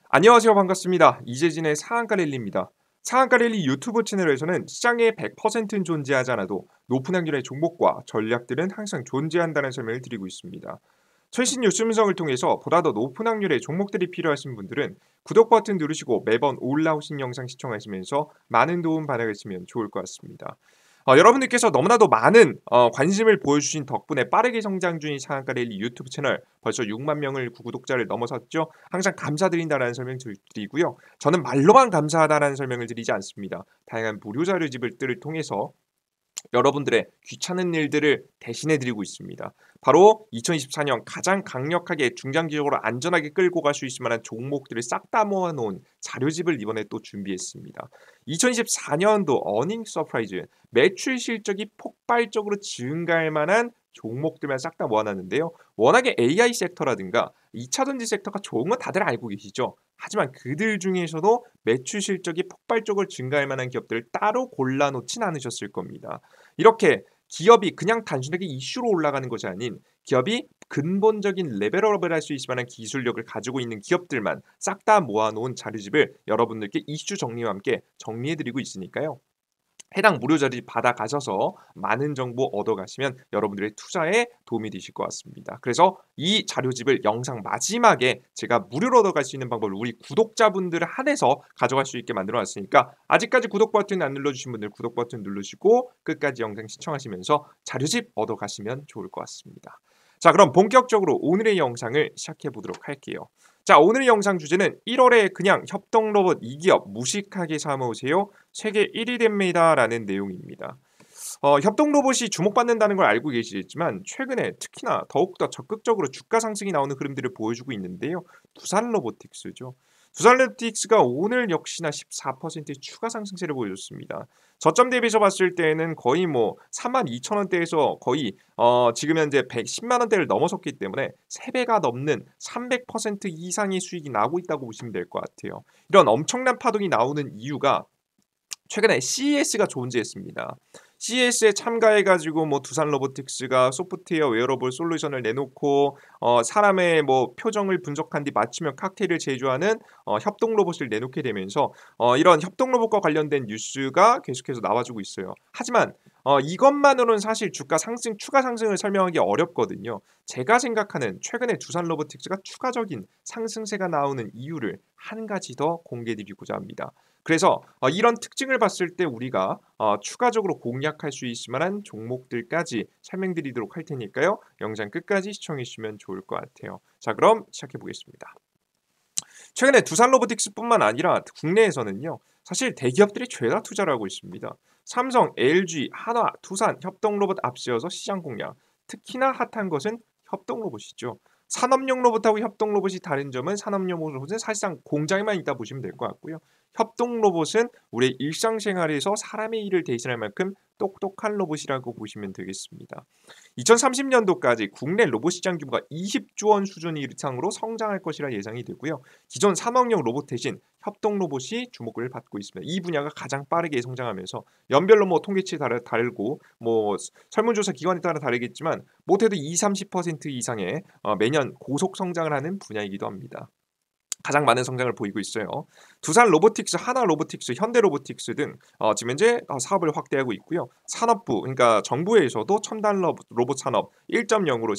안녕하세요. 반갑습니다. 이재진의 상한가 랠리입니다. 상한가 랠리 유튜브 채널에서는 시장에 100%는 존재하지 않아도 높은 확률의 종목과 전략들은 항상 존재한다는 설명을 드리고 있습니다. 최신 뉴스 분석을 통해서 보다 더 높은 확률의 종목들이 필요하신 분들은 구독 버튼 누르시고 매번 올라오신 영상 시청하시면서 많은 도움 받아가시면 좋을 것 같습니다. 여러분들께서 너무나도 많은 관심을 보여주신 덕분에 빠르게 성장 중인 상한가 랠리 유튜브 채널 벌써 6만 명을 구독자를 넘어섰죠. 항상 감사드린다라는 설명 드리고요. 저는 말로만 감사하다라는 설명을 드리지 않습니다. 다양한 무료 자료집을 통해서 여러분들의 귀찮은 일들을 대신해 드리고 있습니다. 바로 2024년 가장 강력하게 중장기적으로 안전하게 끌고 갈 수 있을 만한 종목들을 싹 다 모아 놓은 자료집을 이번에 또 준비했습니다. 2024년도 어닝 서프라이즈 매출 실적이 폭발적으로 증가할 만한 종목들만 싹 다 모아놨는데요. 워낙에 AI 섹터라든가 2차 전지 섹터가 좋은 건 다들 알고 계시죠. 하지만 그들 중에서도 매출 실적이 폭발적으로 증가할 만한 기업들을 따로 골라놓진 않으셨을 겁니다. 이렇게 기업이 그냥 단순하게 이슈로 올라가는 것이 아닌 기업이 근본적인 레벨업을 할 수 있을 만한 기술력을 가지고 있는 기업들만 싹 다 모아놓은 자료집을 여러분들께 이슈 정리와 함께 정리해드리고 있으니까요. 해당 무료 자료 받아가셔서 많은 정보 얻어가시면 여러분들의 투자에 도움이 되실 것 같습니다. 그래서 이 자료집을 영상 마지막에 제가 무료로 얻어갈 수 있는 방법을 우리 구독자분들을 한해서 가져갈 수 있게 만들어 놨으니까 아직까지 구독 버튼 안 눌러주신 분들 구독 버튼 누르시고 끝까지 영상 시청하시면서 자료집 얻어가시면 좋을 것 같습니다. 자, 그럼 본격적으로 오늘의 영상을 시작해 보도록 할게요. 자, 오늘의 영상 주제는 1월에 그냥 협동로봇 2기업 무식하게 사모으세요. 세계 1위 됩니다라는 내용입니다. 협동로봇이 주목받는다는 걸 알고 계시겠지만 최근에 특히나 더욱더 적극적으로 주가 상승이 나오는 흐름들을 보여주고 있는데요. 두산로보틱스죠. 두산로보틱스가 오늘 역시나 14%의 추가 상승세를 보여줬습니다. 저점 대비해서 봤을 때는 거의 뭐 32,000원대에서 거의 지금 현재 110만 원대를 넘어섰기 때문에 3배가 넘는 300% 이상의 수익이 나고 있다고 보시면 될 것 같아요. 이런 엄청난 파동이 나오는 이유가 최근에 CES가 존재했습니다. CES에 참가해가지고 뭐 두산로보틱스가 소프트웨어 웨어러블 솔루션을 내놓고 사람의 뭐 표정을 분석한 뒤 맞춤형 칵테일을 제조하는 협동 로봇을 내놓게 되면서 이런 협동 로봇과 관련된 뉴스가 계속해서 나와주고 있어요. 하지만 이것만으로는 사실 주가 상승, 추가 상승을 설명하기 어렵거든요. 제가 생각하는 최근에 두산로보틱스가 추가적인 상승세가 나오는 이유를 한 가지 더 공개드리고자 합니다. 그래서 이런 특징을 봤을 때 우리가 추가적으로 공략할 수 있을 만한 종목들까지 설명드리도록 할 테니까요. 영상 끝까지 시청해 주시면 좋을 것 같아요. 자, 그럼 시작해 보겠습니다. 최근에 두산로보틱스뿐만 아니라 국내에서는요. 사실 대기업들이 죄다 투자를 하고 있습니다. 삼성, LG, 한화, 두산, 협동로봇 앞세워서 시장 공략. 특히나 핫한 것은 협동로봇이죠. 산업용 로봇하고 협동 로봇이 다른 점은 산업용 로봇은 사실상 공장에만 있다 보시면 될 것 같고요. 협동 로봇은 우리 일상생활에서 사람의 일을 대신할 만큼 똑똑한 로봇이라고 보시면 되겠습니다. 2030년도까지 국내 로봇 시장 규모가 20조 원 수준 이상으로 성장할 것이라 예상이 되고요. 기존 산업용 로봇 대신 협동 로봇이 주목을 받고 있습니다. 이 분야가 가장 빠르게 성장하면서 연별로 뭐 통계치 다르고 뭐 설문조사 기관에 따라 다르겠지만 못해도 20-30% 이상의 매년 고속 성장을 하는 분야이기도 합니다. 가장 많은 성장을 보이고 있어요. 두산 로보틱스, 하나 로보틱스, 현대 로보틱스 등 지금 현재 사업을 확대하고 있고요. 산업부, 그러니까 정부에서도 첨단 로봇 산업 1.0으로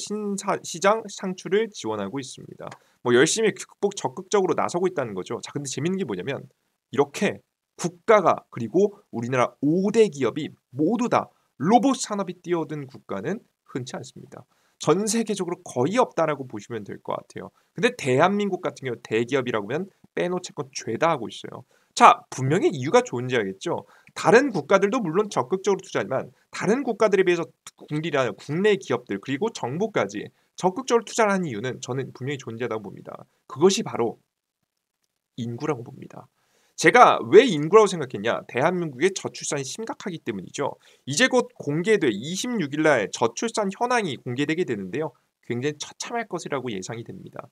시장 창출을 지원하고 있습니다. 뭐 열심히 적극적으로 나서고 있다는 거죠. 자, 근데 재밌는 게 뭐냐면 이렇게 국가가 그리고 우리나라 5대 기업이 모두 다 로봇 산업이 뛰어든 국가는 흔치 않습니다. 전 세계적으로 거의 없다라고 보시면 될 것 같아요. 근데 대한민국 같은 경우 대기업이라고 하면 빼놓을 건 죄다 하고 있어요. 자, 분명히 이유가 존재하겠죠. 다른 국가들도 물론 적극적으로 투자하지만 다른 국가들에 비해서 국내 기업들 그리고 정부까지 적극적으로 투자를 하는 이유는 저는 분명히 존재하다고 봅니다. 그것이 바로 인구라고 봅니다. 제가 왜 인구라고 생각했냐? 대한민국의 저출산이 심각하기 때문이죠. 이제 곧 공개돼 26일 날 저출산 현황이 공개되게 되는데요. 굉장히 처참할 것이라고 예상이 됩니다.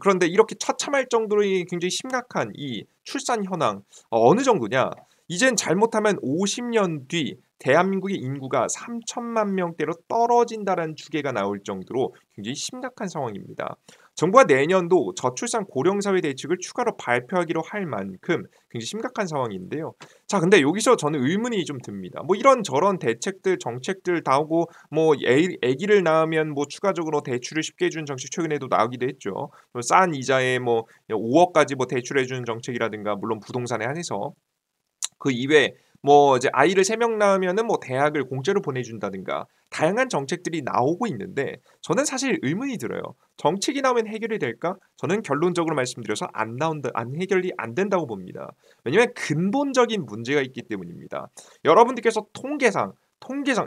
그런데 이렇게 처참할 정도로 굉장히 심각한 이 출산 현황 어느 정도냐? 이젠 잘못하면 50년 뒤 대한민국의 인구가 3천만 명대로 떨어진다는 추계가 나올 정도로 굉장히 심각한 상황입니다. 정부가 내년도 저출산 고령사회 대책을 추가로 발표하기로 할 만큼 굉장히 심각한 상황인데요. 자, 근데 여기서 저는 의문이 좀 듭니다. 뭐 이런저런 대책들, 정책들 나오고 뭐 아기를 낳으면 뭐 추가적으로 대출을 쉽게 해주는 정책 최근에도 나오기도 했죠. 싼 이자에 뭐 5억까지 뭐 대출해주는 정책이라든가 물론 부동산에 한해서 그 이외에 뭐 이제 아이를 3명 낳으면은 뭐 대학을 공짜로 보내준다든가 다양한 정책들이 나오고 있는데 저는 사실 의문이 들어요. '정책이 나오면 해결이 될까?' 저는 결론적으로 말씀드려서 안 해결이 안 된다고 봅니다. 왜냐하면 근본적인 문제가 있기 때문입니다. 여러분들께서 통계상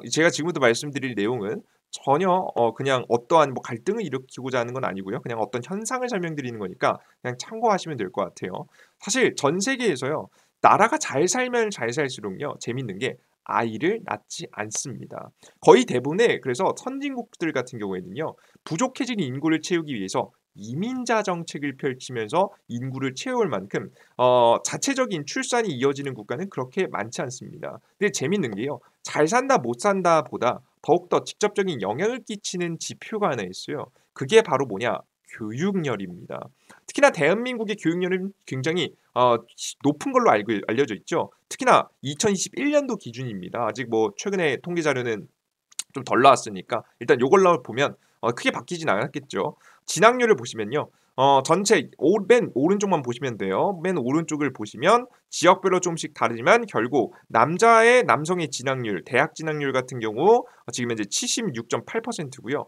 제가 지금부터 말씀드릴 내용은 전혀 그냥 어떠한 뭐 갈등을 일으키고자 하는 건 아니고요. 그냥 어떤 현상을 설명드리는 거니까 그냥 참고하시면 될 것 같아요. 사실 전 세계에서요. 나라가 잘 살면 잘 살수록요. 재밌는 게 아이를 낳지 않습니다. 거의 대부분의 그래서 선진국들 같은 경우에는요. 부족해진 인구를 채우기 위해서 이민자 정책을 펼치면서 인구를 채울 만큼 자체적인 출산이 이어지는 국가는 그렇게 많지 않습니다. 근데 재밌는 게요. 잘 산다 못 산다보다 더욱더 직접적인 영향을 끼치는 지표가 하나 있어요. 그게 바로 뭐냐? 교육열입니다. 특히나 대한민국의 교육열은 굉장히 높은 걸로 알려져 있죠. 특히나 2021년도 기준입니다. 아직 뭐 최근에 통계 자료는 좀 덜 나왔으니까 일단 요걸로 보면 크게 바뀌진 않았겠죠. 진학률을 보시면요. 전체 맨 오른쪽만 보시면 돼요. 맨 오른쪽을 보시면 지역별로 좀씩 다르지만 결국 남성의 진학률, 대학 진학률 같은 경우 지금 현재 76.8%고요.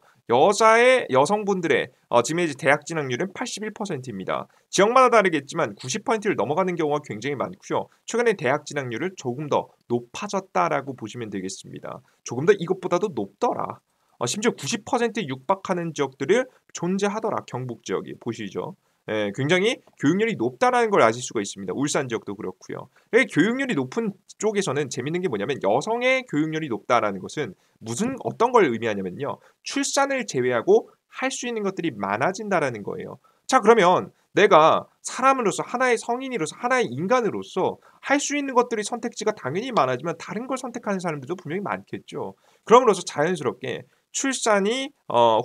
여성분들의 지금 현재 대학 진학률은 81%입니다. 지역마다 다르겠지만 90%를 넘어가는 경우가 굉장히 많고요. 최근에 대학 진학률은 조금 더 높아졌다라고 보시면 되겠습니다. 조금 더 이것보다도 높더라. 심지어 90%에 육박하는 지역들을 존재하더라. 경북 지역이 보시죠. 예, 굉장히 교육열이 높다라는 걸 아실 수가 있습니다. 울산 지역도 그렇고요. 교육열이 높은 쪽에서는 재밌는 게 뭐냐면 여성의 교육열이 높다라는 것은 어떤 걸 의미하냐면요. 출산을 제외하고 할 수 있는 것들이 많아진다라는 거예요. 자, 그러면 내가 사람으로서 하나의 성인으로서 하나의 인간으로서 할 수 있는 것들이 선택지가 당연히 많아지면 다른 걸 선택하는 사람들도 분명히 많겠죠. 그럼으로써 자연스럽게 출산이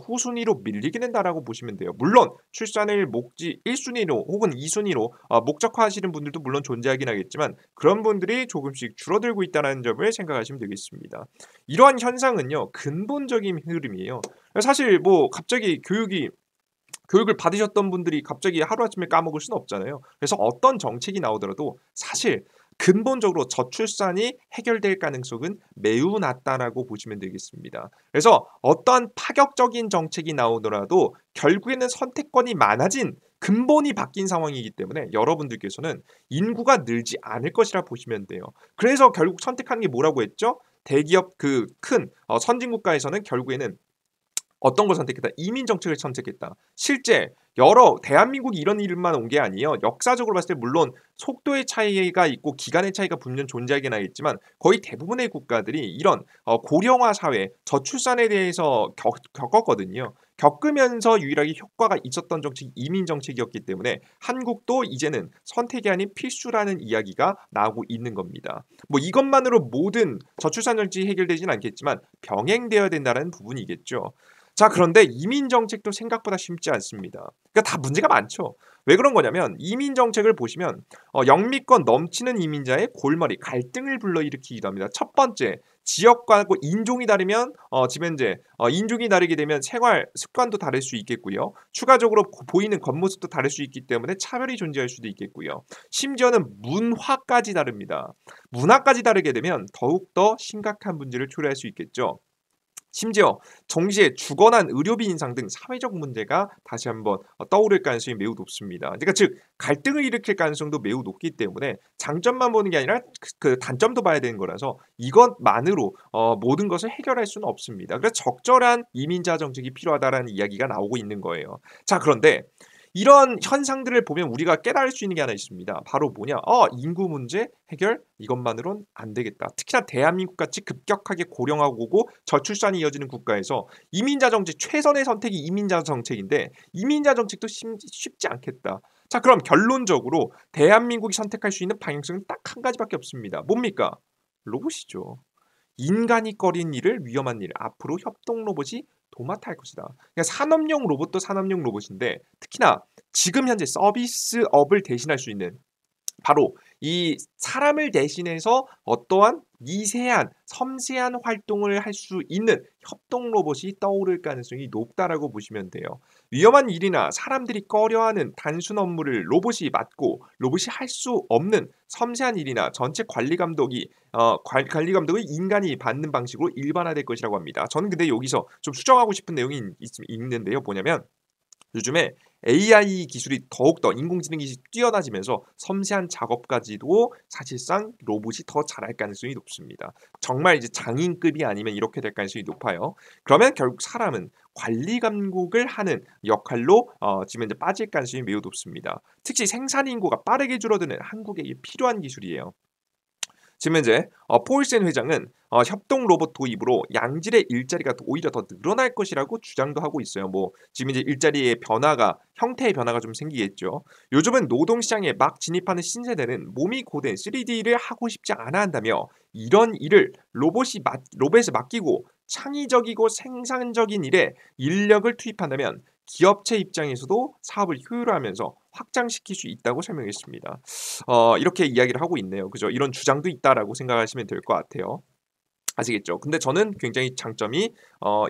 후순위로 밀리게 된다라고 보시면 돼요. 물론 출산을 목지 1순위로 혹은 2순위로 목적화하시는 분들도 물론 존재하긴 하겠지만 그런 분들이 조금씩 줄어들고 있다는 점을 생각하시면 되겠습니다. 이러한 현상은요. 근본적인 흐름이에요. 사실 뭐 갑자기 교육을 받으셨던 분들이 갑자기 하루아침에 까먹을 수는 없잖아요. 그래서 어떤 정책이 나오더라도 사실 근본적으로 저출산이 해결될 가능성은 매우 낮다라고 보시면 되겠습니다. 그래서 어떠한 파격적인 정책이 나오더라도 결국에는 선택권이 많아진 근본이 바뀐 상황이기 때문에 여러분들께서는 인구가 늘지 않을 것이라 보시면 돼요. 그래서 결국 선택하는 게 뭐라고 했죠? 대기업 그 큰 선진국가에서는 결국에는 어떤 걸 선택했다? 이민 정책을 선택했다. 실제 여러 대한민국이 이런 일만 온 게 아니에요. 역사적으로 봤을 때 물론 속도의 차이가 있고 기간의 차이가 분명 존재하긴 하겠지만 거의 대부분의 국가들이 이런 고령화 사회, 저출산에 대해서 겪었거든요. 겪으면서 유일하게 효과가 있었던 정책이 이민 정책이었기 때문에 한국도 이제는 선택이 아닌 필수라는 이야기가 나오고 있는 겁니다. 뭐 이것만으로 모든 저출산 정책이 해결되지는 않겠지만 병행되어야 된다는 부분이겠죠. 자, 그런데 이민 정책도 생각보다 쉽지 않습니다. 그러니까 다 문제가 많죠. 왜 그런 거냐면 이민 정책을 보시면 영미권 넘치는 이민자의 골머리 갈등을 불러일으키기도 합니다. 첫 번째, 지역과 인종이 다르면 지금 현재 인종이 다르게 되면 생활 습관도 다를 수 있겠고요. 추가적으로 보이는 겉모습도 다를 수 있기 때문에 차별이 존재할 수도 있겠고요. 심지어는 문화까지 다릅니다. 문화까지 다르게 되면 더욱더 심각한 문제를 초래할 수 있겠죠. 심지어 동시에 주거난 의료비 인상 등 사회적 문제가 다시 한번 떠오를 가능성이 매우 높습니다. 그러니까 즉 갈등을 일으킬 가능성도 매우 높기 때문에 장점만 보는 게 아니라 그 단점도 봐야 되는 거라서 이것만으로 모든 것을 해결할 수는 없습니다. 그래서 적절한 이민자 정책이 필요하다라는 이야기가 나오고 있는 거예요. 자, 그런데 이런 현상들을 보면 우리가 깨달을 수 있는 게 하나 있습니다. 바로 뭐냐? 인구 문제 해결 이것만으로는 안 되겠다. 특히나 대한민국 같이 급격하게 고령화고 저출산이 이어지는 국가에서 이민자 정책 최선의 선택이 이민자 정책인데 이민자 정책도 쉽지 않겠다. 자, 그럼 결론적으로 대한민국이 선택할 수 있는 방향성은 딱 한 가지밖에 없습니다. 뭡니까? 로봇이죠. 인간이 꺼린 일을 위험한 일 앞으로 협동 로봇이 도맡아 할 것이다. 그러니까 산업용 로봇도 산업용 로봇인데 특히나 지금 현재 서비스업을 대신할 수 있는 바로 이 사람을 대신해서 어떠한 미세한 섬세한 활동을 할 수 있는 협동 로봇이 떠오를 가능성이 높다라고 보시면 돼요. 위험한 일이나 사람들이 꺼려하는 단순 업무를 로봇이 맡고 로봇이 할 수 없는 섬세한 일이나 전체 관리 감독을 인간이 받는 방식으로 일반화될 것이라고 합니다. 저는 근데 여기서 좀 수정하고 싶은 내용이 있는데요. 뭐냐면 요즘에 AI 기술이 더욱더 인공지능 기술이 뛰어나지면서 섬세한 작업까지도 사실상 로봇이 더 잘할 가능성이 높습니다. 정말 이제 장인급이 아니면 이렇게 될 가능성이 높아요. 그러면 결국 사람은 관리 감독을 하는 역할로 지금 이제 빠질 가능성이 매우 높습니다. 특히 생산 인구가 빠르게 줄어드는 한국에 필요한 기술이에요. 지금 현재 포울센 회장은 협동 로봇 도입으로 양질의 일자리가 오히려 더 늘어날 것이라고 주장도 하고 있어요. 뭐 지금 이제 일자리의 변화가 형태의 변화가 좀 생기겠죠. 요즘은 노동 시장에 막 진입하는 신세대는 몸이 고된 3D를 하고 싶지 않아 한다며 이런 일을 로봇에 맡기고 창의적이고 생산적인 일에 인력을 투입한다면 기업체 입장에서도 사업을 효율화하면서 확장시킬 수 있다고 설명했습니다. 이렇게 이야기를 하고 있네요. 그죠? 이런 주장도 있다라고 생각하시면 될 것 같아요. 아시겠죠? 근데 저는 굉장히 장점이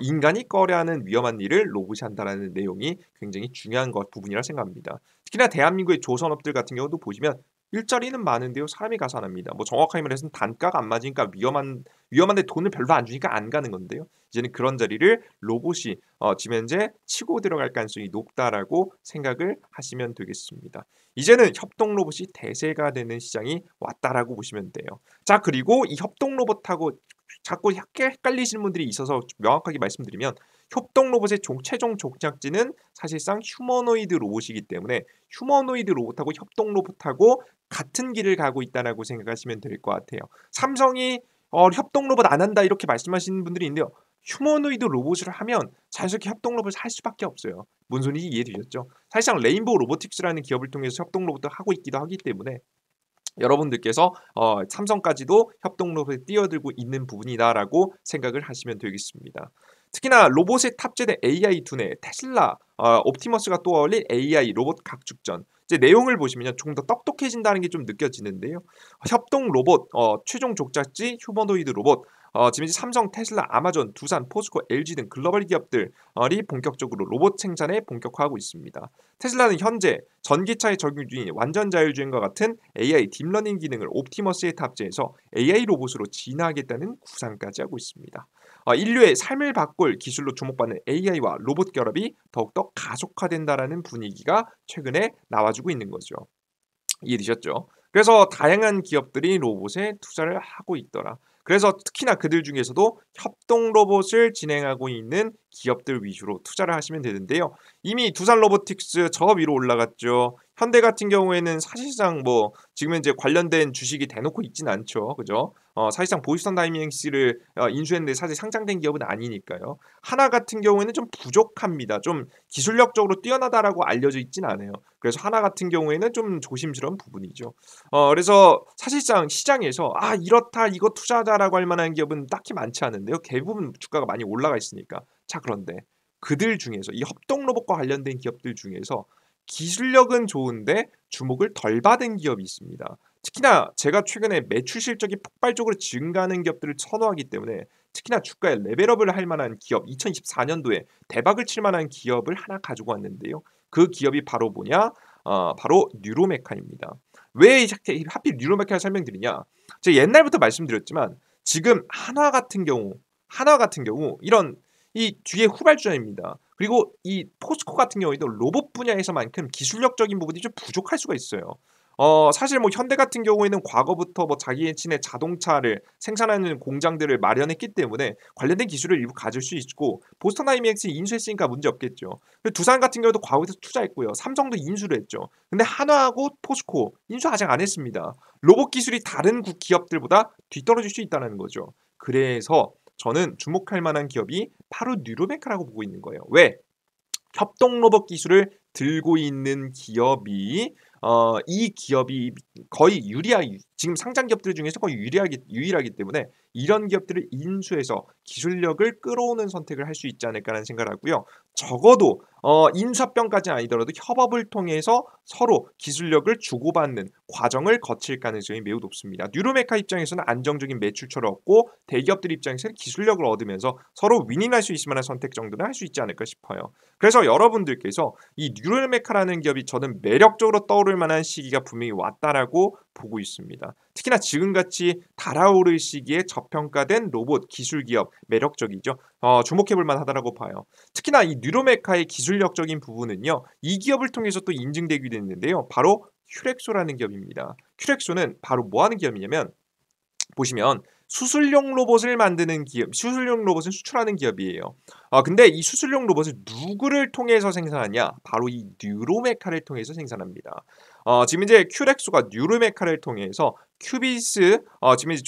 인간이 꺼려하는 위험한 일을 로봇이 한다라는 내용이 굉장히 중요한 부분이라 생각합니다. 특히나 대한민국의 조선업들 같은 경우도 보시면 일자리는 많은데요. 사람이 가서 안 합니다. 뭐 정확하게 말해서 단가가 안 맞으니까 위험한데 돈을 별로 안 주니까 안 가는 건데요. 이제는 그런 자리를 로봇이 지금 현재 치고 들어갈 가능성이 높다라고 생각을 하시면 되겠습니다. 이제는 협동 로봇이 대세가 되는 시장이 왔다라고 보시면 돼요. 자, 그리고 이 협동 로봇하고 자꾸 헷갈리시는 분들이 있어서 명확하게 말씀드리면 협동 로봇의 최종 종착지는 사실상 휴머노이드 로봇이기 때문에 휴머노이드 로봇하고 협동 로봇하고 같은 길을 가고 있다라고 생각하시면 될 것 같아요. 삼성이 협동 로봇 안 한다 이렇게 말씀하시는 분들이 있는데요. 휴머노이드 로봇을 하면 자연스럽게 협동 로봇을 할 수밖에 없어요. 뭔 소리인지 이해되셨죠? 사실상 레인보우 로보틱스라는 기업을 통해서 협동 로봇을 하고 있기도 하기 때문에 여러분들께서 삼성까지도 협동 로봇에 뛰어들고 있는 부분이다라고 생각을 하시면 되겠습니다. 특히나 로봇에 탑재된 AI 두뇌 테슬라 옵티머스가 떠올린 AI 로봇 각축전 이제 내용을 보시면 조금 더 똑똑해진다는 게 좀 느껴지는데요. 협동 로봇 최종 족작지 휴머노이드 로봇 지금 이제 삼성, 테슬라, 아마존, 두산, 포스코, LG 등 글로벌 기업들이 본격적으로 로봇 생산에 본격화하고 있습니다. 테슬라는 현재 전기차에 적용 중인 완전 자율주행과 같은 AI 딥러닝 기능을 옵티머스에 탑재해서 AI 로봇으로 진화하겠다는 구상까지 하고 있습니다. 인류의 삶을 바꿀 기술로 주목받는 AI와 로봇 결합이 더욱더 가속화된다라는 분위기가 최근에 나와주고 있는 거죠. 이해되셨죠? 그래서 다양한 기업들이 로봇에 투자를 하고 있더라. 그래서 특히나 그들 중에서도 협동 로봇을 진행하고 있는 기업들 위주로 투자를 하시면 되는데요. 이미 두산 로보틱스 저 위로 올라갔죠. 현대 같은 경우에는 사실상 뭐 지금 현재 관련된 주식이 대놓고 있진 않죠. 그죠? 사실상 보이스턴 다이내믹스를 인수했는데 사실 상장된 기업은 아니니까요. 하나 같은 경우에는 좀 부족합니다. 좀 기술력적으로 뛰어나다라고 알려져 있진 않아요. 그래서 하나 같은 경우에는 좀 조심스러운 부분이죠. 그래서 사실상 시장에서 이렇다 이거 투자하자라고 할 만한 기업은 딱히 많지 않은데요. 대부분 주가가 많이 올라가 있으니까. 자, 그런데 그들 중에서 이 협동 로봇과 관련된 기업들 중에서 기술력은 좋은데 주목을 덜 받은 기업이 있습니다. 특히나 제가 최근에 매출 실적이 폭발적으로 증가하는 기업들을 선호하기 때문에 특히나 주가에 레벨업을 할 만한 기업 2024년도에 대박을 칠 만한 기업을 하나 가지고 왔는데요. 그 기업이 바로 뭐냐? 바로 뉴로메카입니다. 왜 하필 뉴로메카를 설명드리냐? 제가 옛날부터 말씀드렸지만 지금 한화 같은 경우 이런 이 뒤에 후발주자입니다. 그리고 이 포스코 같은 경우에도 로봇 분야에서만큼 기술력적인 부분이 좀 부족할 수가 있어요. 사실 뭐 현대 같은 경우에는 과거부터 뭐 자기네친의 자동차를 생산하는 공장들을 마련했기 때문에 관련된 기술을 일부 가질 수 있고 보스턴 다이내믹스 인수했으니까 문제 없겠죠. 두산 같은 경우도 과거에서 투자했고요. 삼성도 인수를 했죠. 근데 한화하고 포스코 인수 아직 안 했습니다. 로봇 기술이 다른 기업들보다 뒤떨어질 수 있다는 거죠. 그래서 저는 주목할 만한 기업이 바로 뉴로메카라고 보고 있는 거예요. 왜? 협동 로봇 기술을 들고 있는 기업이 이 기업이 거의 지금 상장 기업들 중에서 거의 유일하기 때문에 이런 기업들을 인수해서 기술력을 끌어오는 선택을 할 수 있지 않을까라는 생각을 하고요. 적어도 인수합병까지는 아니더라도 협업을 통해서 서로 기술력을 주고받는 과정을 거칠 가능성이 매우 높습니다. 뉴로메카 입장에서는 안정적인 매출처를 얻고 대기업들 입장에서는 기술력을 얻으면서 서로 윈윈할 수 있을 만한 선택 정도는 할 수 있지 않을까 싶어요. 그래서 여러분들께서 이 뉴로메카라는 기업이 저는 매력적으로 떠오를 만한 시기가 분명히 왔다라고 보고 있습니다. 특히나 지금같이 달아오를 시기에 저평가된 로봇 기술 기업 매력적이죠. 주목해볼 만하다라고 봐요. 특히나 이 뉴로메카의 기술력적인 부분은요. 이 기업을 통해서 또 인증되기도 했는데요. 바로 큐렉소라는 기업입니다. 큐렉소는 바로 뭐 하는 기업이냐면 보시면 수술용 로봇을 만드는 기업, 수술용 로봇을 수출하는 기업이에요. 근데 이 수술용 로봇을 누구를 통해서 생산하냐? 바로 이 뉴로메카를 통해서 생산합니다. 지금 이제 큐렉소가 뉴로메카를 통해서 큐비스, 지금 이제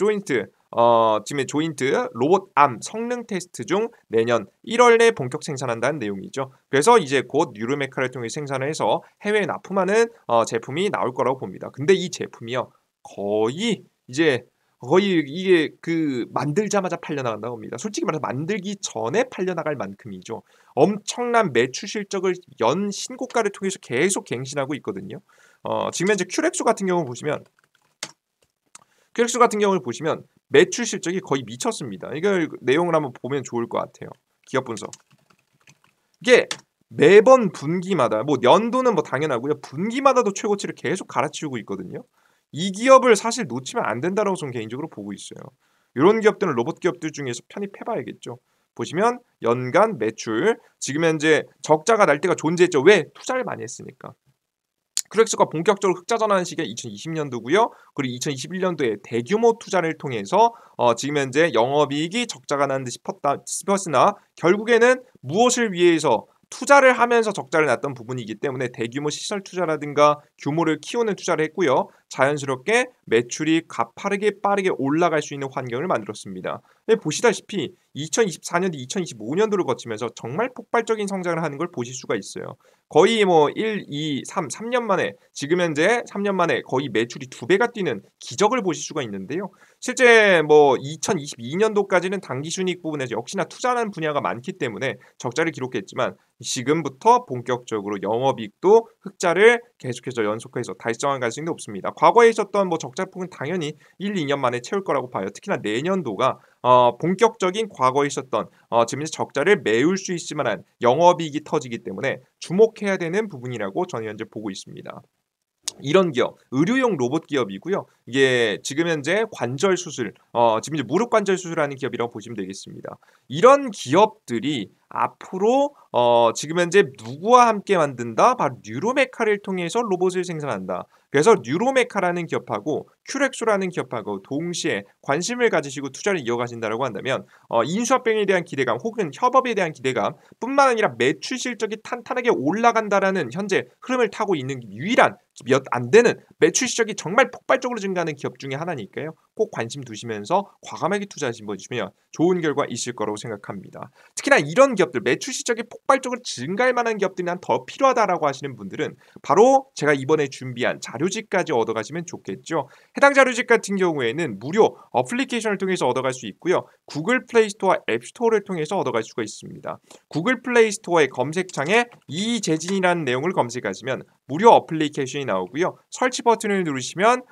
조인트 로봇 암 성능 테스트 중 내년 1월 내 본격 생산한다는 내용이죠. 그래서 이제 곧 뉴로메카를 통해 생산을 해서 해외에 납품하는 제품이 나올 거라고 봅니다. 근데 이 제품이요 거의 이게 만들자마자 팔려나간다고 합니다. 솔직히 말해서 만들기 전에 팔려나갈 만큼이죠. 엄청난 매출 실적을 연 신고가를 통해서 계속 갱신하고 있거든요. 지금 현재 큐렉스 같은 경우를 보시면 매출 실적이 거의 미쳤습니다. 이걸 내용을 한번 보면 좋을 것 같아요. 기업 분석. 이게 매번 분기마다 연도는 당연하고요. 분기마다도 최고치를 계속 갈아치우고 있거든요. 이 기업을 사실 놓치면 안 된다고 저는 개인적으로 보고 있어요. 이런 기업들은 로봇 기업들 중에서 편입해봐야겠죠. 보시면 연간 매출 지금 현재 적자가 날 때가 존재했죠. 왜? 투자를 많이 했으니까. 큐렉스가 본격적으로 흑자 전환하는 시기가 2020년도고요. 그리고 2021년도에 대규모 투자를 통해서 지금 현재 영업이익이 적자가 나는 듯 싶었으나 결국에는 무엇을 위해서 투자를 하면서 적자를 났던 부분이기 때문에 대규모 시설 투자라든가 규모를 키우는 투자를 했고요. 자연스럽게 매출이 가파르게 빠르게 올라갈 수 있는 환경을 만들었습니다. 보시다시피 2024년도, 2025년도를 거치면서 정말 폭발적인 성장을 하는 걸 보실 수가 있어요. 거의 3년 만에 지금 현재 3년 만에 거의 매출이 2배가 뛰는 기적을 보실 수가 있는데요. 실제 2022년도까지는 당기순이익 부분에서 역시나 투자하는 분야가 많기 때문에 적자를 기록했지만 지금부터 본격적으로 영업이익도 흑자를 계속해서 연속해서 달성할 가능성이 높습니다. 과거에 있었던 적자폭은 당연히 1, 2년 만에 채울 거라고 봐요. 특히나 내년도가 본격적인 과거에 있었던 지금 적자를 메울 수 있을 만한 영업이익이 터지기 때문에 주목해야 되는 부분이라고 저는 현재 보고 있습니다. 이런 기업, 의료용 로봇 기업이고요. 이게 지금 현재 관절 수술, 지금 이제 무릎 관절 수술하는 기업이라고 보시면 되겠습니다. 이런 기업들이 앞으로 지금 현재 누구와 함께 만든다? 바로 뉴로메카를 통해서 로봇을 생산한다. 그래서 뉴로메카라는 기업하고 큐렉소라는 기업하고 동시에 관심을 가지시고 투자를 이어가신다고 한다면 인수합병에 대한 기대감 혹은 협업에 대한 기대감 뿐만 아니라 매출 실적이 탄탄하게 올라간다라는 현재 흐름을 타고 있는 유일한 몇 안 되는 매출 실적이 정말 폭발적으로 증가하는 기업 중에 하나니까요. 꼭 관심 두시면서 과감하게 투자하시면 좋은 결과 있을 거라고 생각합니다. 특히나 이런 기업들 매출 실적이 폭발적으로 증가할 만한 기업들이 난 더 필요하다라고 하시는 분들은 바로 제가 이번에 준비한 자료집까지 얻어가시면 좋겠죠. 해당 자료집 같은 경우에는 무료 어플리케이션을 통해서 얻어갈 수 있고요. 구글 플레이 스토어와 앱 스토어를 통해서 얻어갈 수가 있습니다. 구글 플레이 스토어의 검색창에 이재진이라는 내용을 검색하시면 무료 어플리케이션이 나오고요. 설치 버튼을 누르시면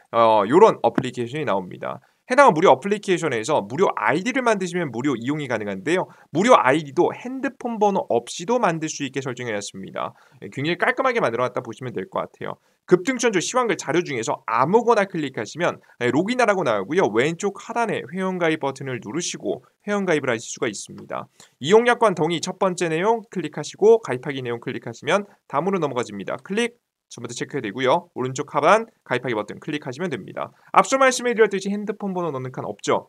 이런 어플리케이션이 나옵니다. 해당 무료 어플리케이션에서 무료 아이디를 만드시면 무료 이용이 가능한데요. 무료 아이디도 핸드폰 번호 없이도 만들 수 있게 설정해놨습니다. 굉장히 깔끔하게 만들어놨다 보시면 될 것 같아요. 급등천조 시황글 자료 중에서 아무거나 클릭하시면 로그인하라고 나오고요. 왼쪽 하단에 회원가입 버튼을 누르시고 회원가입을 하실 수가 있습니다. 이용약관 동의 첫 번째 내용 클릭하시고 가입하기 내용 클릭하시면 다음으로 넘어가집니다. 클릭 전부 다 체크해야 되고요. 오른쪽 하단 가입하기 버튼 클릭하시면 됩니다. 앞서 말씀해드렸듯이 핸드폰 번호 넣는 칸 없죠?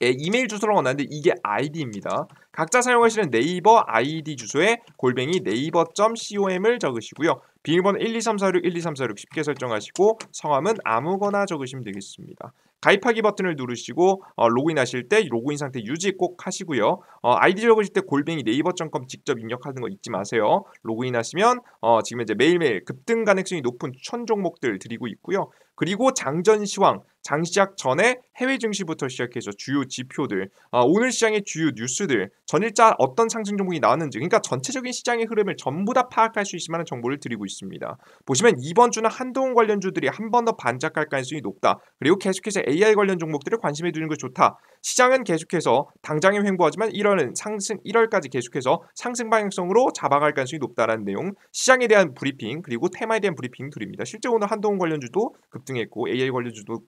이메일 주소로 넣었는데 이게 아이디입니다. 각자 사용하시는 네이버 아이디 주소에 골뱅이 네이버.com을 적으시고요. 비밀번호 12346 12346 쉽게 설정하시고 성함은 아무거나 적으시면 되겠습니다. 가입하기 버튼을 누르시고 로그인하실 때 로그인 상태 유지 꼭 하시고요. 아이디 적으실 때 골뱅이 네이버.com 직접 입력하는 거 잊지 마세요. 로그인하시면 지금 이제 매일매일 급등 가능성이 높은 추천 종목들 드리고 있고요. 그리고 장전 시황, 장 시작 전에 해외 증시부터 시작해서 주요 지표들, 오늘 시장의 주요 뉴스들, 전일자 어떤 상승 종목이 나왔는지, 그러니까 전체적인 시장의 흐름을 전부 다 파악할 수 있을 만한 정보를 드리고 있습니다. 보시면 이번 주는 한동훈 관련주들이 한 번 더 반짝할 가능성이 높다. 그리고 계속해서 AI 관련 종목들을 관심해 두는 게 좋다. 시장은 계속해서 당장에 횡보하지만 1월은 상승 1월까지 계속해서 상승 방향성으로 잡아갈 가능성이 높다라는 내용, 시장에 대한 브리핑 그리고 테마에 대한 브리핑 드립니다. 실제 오늘 한동훈 관련주도 급등했고 AI 관련주도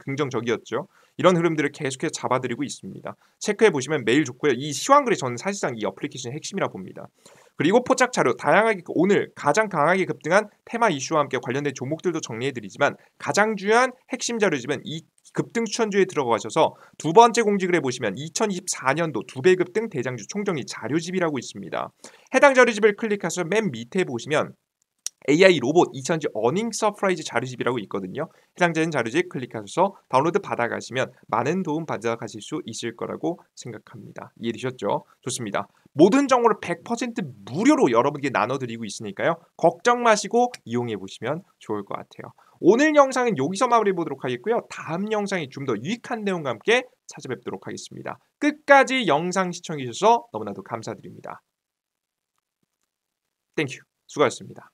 긍정적이었죠. 이런 흐름들을 계속해서 잡아드리고 있습니다. 체크해 보시면 매일 좋고요. 이 시황글이 저는 사실상 이 어플리케이션의 핵심이라 봅니다. 그리고 포착 자료 다양하게 오늘 가장 강하게 급등한 테마 이슈와 함께 관련된 종목들도 정리해드리지만 가장 중요한 핵심 자료지만 이 급등 추천주에 들어가셔서 두 번째 공직을 해보시면 2024년도 2배 급등 대장주 총정리 자료집이라고 있습니다. 해당 자료집을 클릭해서 맨 밑에 보시면 AI 로봇 2000지 어닝 서프라이즈 자료집이라고 있거든요. 해당되는 자료집 클릭하셔서 다운로드 받아가시면 많은 도움 받아가실 수 있을 거라고 생각합니다. 이해되셨죠? 좋습니다. 모든 정보를 100% 무료로 여러분께 나눠드리고 있으니까요. 걱정 마시고 이용해 보시면 좋을 것 같아요. 오늘 영상은 여기서 마무리해 보도록 하겠고요. 다음 영상이 좀 더 유익한 내용과 함께 찾아뵙도록 하겠습니다. 끝까지 영상 시청해 주셔서 너무나도 감사드립니다. 땡큐. 수고하셨습니다.